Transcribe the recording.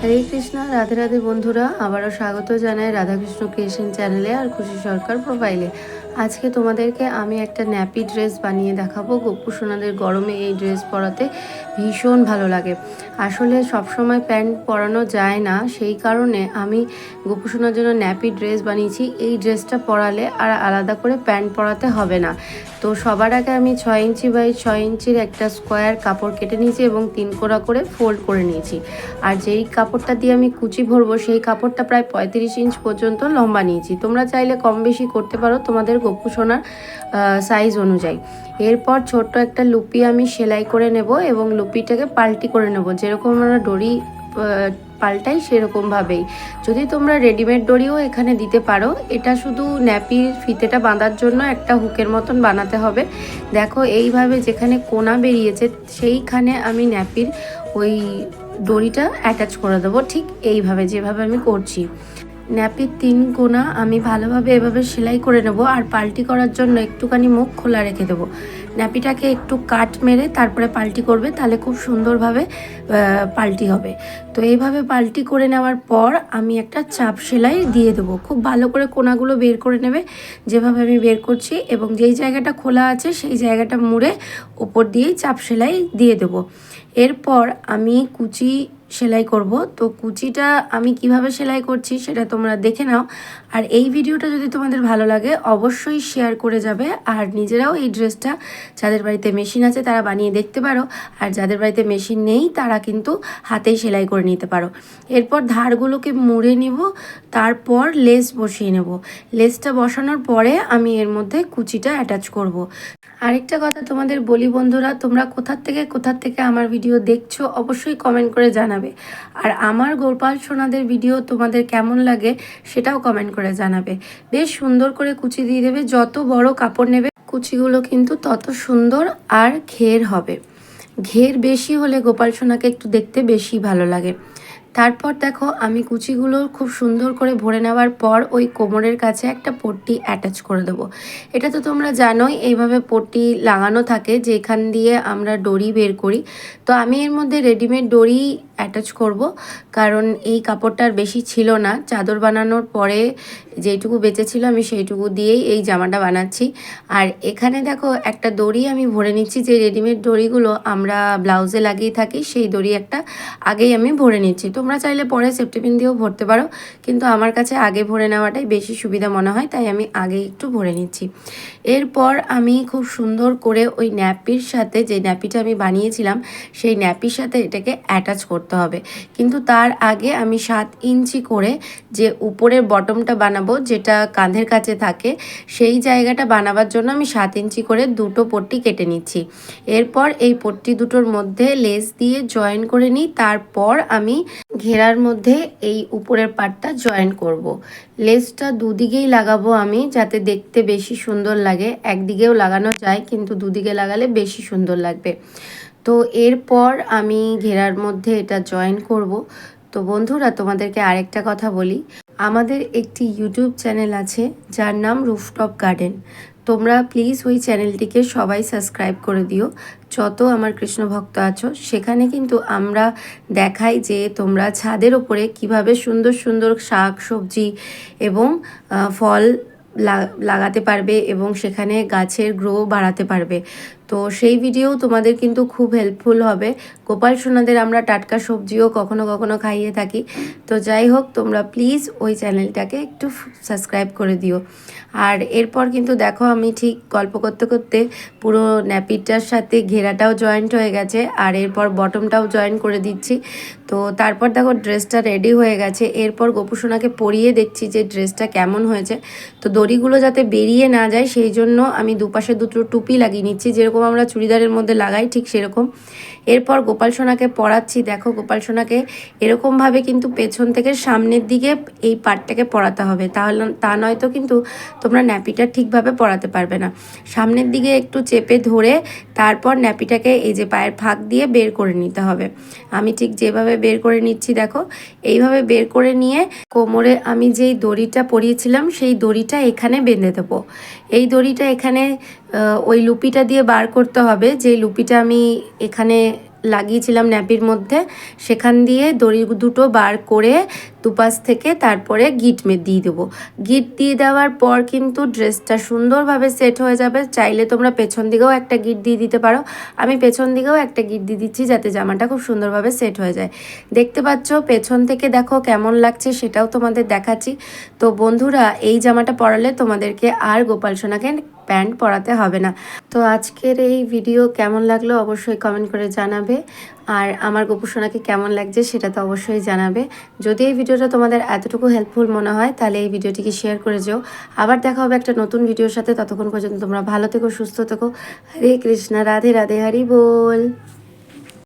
হরে কৃষ্ণ, রাধে রাধে বন্ধুরা, আবারও স্বাগত জানাই রাধাকৃষ্ণ ক্রিয়েশন চ্যানেলে আর খুশি সরকার প্রোফাইলে। আজকে তোমাদেরকে আমি একটা ন্যাপি ড্রেস বানিয়ে দেখাবো। গপ্পু সোনাদের গরমে এই ড্রেস পরাতে ভীষণ ভালো লাগে। আসলে সবসময় প্যান্ট পরানো যায় না, সেই কারণে আমি গপ্পু সোনার জন্য ন্যাপি ড্রেস বানিয়েছি। এই ড্রেসটা পরালে আর আলাদা করে প্যান্ট পরাতে হবে না। তো সবার আগে আমি 6 ইঞ্চি বাই 6 ইঞ্চির একটা স্কোয়ার কাপড় কেটে নিয়েছি এবং 3 কোনা করে ফোল্ড করে নিয়েছি। আর যেই কাপড়টা দিয়ে আমি কুচি ভরবো সেই কাপড়টা প্রায় 35 ইঞ্চ পর্যন্ত লম্বা নিয়েছি। তোমরা চাইলে কম বেশি করতে পারো তোমাদের গপ্পু সোনার সাইজ অনুযায়ী। এরপর ছোট্ট একটা লুপি আমি সেলাই করে নেব এবং লুপিটাকে পাল্টি করে নেব, যেরকম আমরা ডরি পাল্টাই সেরকমভাবেই। যদি তোমরা রেডিমেড দড়িও এখানে দিতে পারো। এটা শুধু ন্যাপির ফিতেটা বাঁধার জন্য একটা হুকের মতন বানাতে হবে। দেখো এইভাবে যেখানে কোনা বেরিয়েছে সেইখানে আমি ন্যাপির ওই দড়িটা অ্যাটাচ করে দেবো, ঠিক এইভাবে যেভাবে আমি করছি। ন্যাপির 3 কোনা আমি ভালোভাবে এভাবে সেলাই করে নেব। আর পাল্টি করার জন্য একটুখানি মুখ খোলা রেখে দেবো। ন্যাপিটাকে একটু কাট মেরে তারপরে পাল্টি করবে, তাহলে খুব সুন্দরভাবে পাল্টি হবে। তো এইভাবে পাল্টি করে নেওয়ার পর আমি একটা চাপ সেলাই দিয়ে দেবো। খুব ভালো করে কোনাগুলো বের করে নেবে, যেভাবে আমি বের করছি, এবং যেই জায়গাটা খোলা আছে সেই জায়গাটা মুড়ে উপর দিয়েই চাপ সেলাই দিয়ে দেবো। এরপর আমি কুচি সেলাই করব। তো কুচিটা আমি কিভাবে সেলাই করছি সেটা তোমরা দেখে নাও। আর এই ভিডিওটা যদি তোমাদের ভালো লাগে অবশ্যই শেয়ার করে যাবে। আর নিজেরাও এই ড্রেসটা, যাদের বাড়িতে মেশিন আছে তারা বানিয়ে দেখতে পারো, আর যাদের বাড়িতে মেশিন নেই তারা কিন্তু হাতেই সেলাই করে নিতে পারো। এরপর ধারগুলোকে মুড়ে নিব, তারপর লেস বসিয়ে নেব। লেসটা বসানোর পরে আমি এর মধ্যে কুচিটা অ্যাটাচ করব। আরেকটা কথা তোমাদের বলি বন্ধুরা, তোমরা কোথা থেকে আমার ভিডিও দেখছো অবশ্যই কমেন্ট করে জানাবে। আর আমার গোপাল সোনাদের ভিডিও তোমাদের কেমন লাগে সেটাও কমেন্ট করে জানাবে। বেশ সুন্দর করে কুচি দিয়ে দেবে। যত বড় কাপড় নেবে কুচিগুলো কিন্তু তত সুন্দর আর ঘের হবে। ঘের বেশি হলে গোপাল সোনাকে একটু দেখতে বেশি ভালো লাগে। তারপর দেখো আমি কুচিগুলো খুব সুন্দর করে ভরে নেওয়ার পর ওই কোমরের কাছে একটা পট্টি অ্যাটাচ করে দেবো। এটা তো তোমরা জানোই এইভাবে পট্টি লাগানো থাকে, যেখান দিয়ে আমরা দড়ি বের করি। তো আমি এর মধ্যে রেডিমেড দড়ি অ্যাটাচ করব, কারণ এই কাপড়টার বেশি ছিল না। চাদর বানানোর পরে যেইটুকু বেঁচেছিল আমি সেইটুকু দিয়েই এই জামাটা বানাচ্ছি। আর এখানে দেখো একটা দড়ি আমি ভরে নিচ্ছি, যে রেডিমেড দড়িগুলো আমরা ব্লাউজে লাগিয়ে থাকি সেই দড়ি একটা আগেই আমি ভরে নিচ্ছি। তোমরা চাইলে পরে সেফটি পিন দিয়েও ভরতে পারো, কিন্তু আমার কাছে আগে ভরে নেওয়াটাই বেশি সুবিধা মনে হয়, তাই আমি আগে একটু ভরে নিচ্ছি। এরপর আমি খুব সুন্দর করে ওই ন্যাপির সাথে, যে ন্যাপিটা আমি বানিয়েছিলাম সেই ন্যাপির সাথে এটাকে অ্যাটাচ করতে হবে। কিন্তু তার আগে আমি 7 ইঞ্চি করে যে উপরের বটমটা বানাবো, যেটা কাঁধের কাছে থাকে, সেই জায়গাটা বানাবার জন্য আমি 7 ইঞ্চি করে দুটো পট্টি কেটে নিচ্ছি। এরপর এই পট্টি দুটোর মধ্যে লেস দিয়ে জয়েন করে নিই। তারপর আমি ঘেরার মধ্যে এই উপরের পার্টটা জয়েন করব। লেসটা দুদিকেই লাগাবো আমি, যাতে দেখতে বেশি সুন্দর লাগে। একদিকেও লাগানো যায়, কিন্তু দুদিকে লাগালে বেশি সুন্দর লাগবে। তো এরপর আমি ঘেরার মধ্যে এটা জয়েন করব। তো বন্ধুরা তোমাদেরকে আরেকটা কথা বলি, আমাদের একটি ইউটিউব চ্যানেল আছে যার নাম রুফটপ গার্ডেন। তোমরা প্লিজ ওই চ্যানেলটিকে সবাই সাবস্ক্রাইব করে দিও, যত আমার কৃষ্ণ ভক্ত আছো। সেখানে কিন্তু আমরা দেখাই যে তোমরা ছাদের ওপরে কিভাবে সুন্দর সুন্দর শাক সবজি এবং ফল লাগাতে পারবে এবং সেখানে গাছের গ্রো বাড়াতে পারবে। তো সেই ভিডিও তোমাদের কিন্তু খুব হেল্পফুল হবে। গোপাল সোনাদের আমরা টাটকা সবজিও কখনো কখনো খাইয়ে থাকি। তো যাই হোক, তোমরা প্লিজ ওই চ্যানেলটাকে একটু সাবস্ক্রাইব করে দিও। আর এরপর কিন্তু দেখো আমি ঠিক গল্প করতে করতে পুরো ন্যাপিটার সাথে ঘেরাটাও জয়েন্ট হয়ে গেছে, আর এরপর বটমটাও জয়েন করে দিচ্ছি। তো তারপর দেখো ড্রেসটা রেডি হয়ে গেছে। এরপর গোপু সোনাকে পরিয়ে দেখছি যে ড্রেসটা কেমন হয়েছে। তো দড়িগুলো যাতে বেরিয়ে না যায় সেই জন্য আমি দুপাশে দুটো টুপি লাগিয়ে নিচ্ছি, যেরকম আমরা চুড়িদারের মধ্যে লাগাই ঠিক সেরকম। এরপর গোপাল সোনাকে পরাচ্ছি। দেখো গোপাল সোনাকে এরকমভাবে কিন্তু পেছন থেকে সামনের দিকে এই পার্টটাকে পরাতে হবে, তাহলে তা নয়তো কিন্তু তোমরা ন্যাপিটা ঠিকভাবে পরাতে পারবে না। সামনের দিকে একটু চেপে ধরে তারপর ন্যাপিটাকে এই যে পায়ের ফাঁক দিয়ে বের করে নিতে হবে। আমি ঠিক যেভাবে বের করে নিচ্ছি দেখো, এইভাবে বের করে নিয়ে কোমরে আমি যেই দড়িটা পরিয়েছিলাম সেই দড়িটা এখানে বেঁধে দেবো। এই দড়িটা এখানে ওই লুপিটা দিয়ে বার করতে হবে, যে লুপিটা আমি এখানে লাগিয়েছিলাম ন্যাপির মধ্যে, সেখান দিয়ে দড়ি দুটো বার করে দুপাশ থেকে তারপরে গিট দিয়ে দেবো। গিট দিয়ে দেওয়ার পর কিন্তু ড্রেসটা সুন্দরভাবে সেট হয়ে যাবে। চাইলে তোমরা পেছন দিকেও একটা গিট দিয়ে দিতে পারো, আমি পেছন দিকেও একটা গিট দিয়ে দিচ্ছি যাতে জামাটা খুব সুন্দরভাবে সেট হয়ে যায়। দেখতে পাচ্ছ পেছন থেকে দেখো কেমন লাগছে সেটাও তোমাদের দেখাচ্ছি। তো বন্ধুরা, এই জামাটা পরালে তোমাদেরকে আর গোপাল সোনাকে প্যান্ট পরাতে হবে না। তো আজকের এই ভিডিও কেমন লাগলো অবশ্যই কমেন্ট করে জানাবে, আর আমার গোপু সোনাকে কেমন লাগছে সেটা তো অবশ্যই জানাবে। যদি এই ভিডিওটা তোমাদের এতটুকু হেল্পফুল মনে হয় তাহলে এই ভিডিওটিকে শেয়ার করে যেও। আবার দেখা হবে একটা নতুন ভিডিওর সাথে, ততক্ষণ পর্যন্ত তোমরা ভালো থেকো, সুস্থ থেকো। হরে কৃষ্ণা, রাধে রাধে, হরি বল।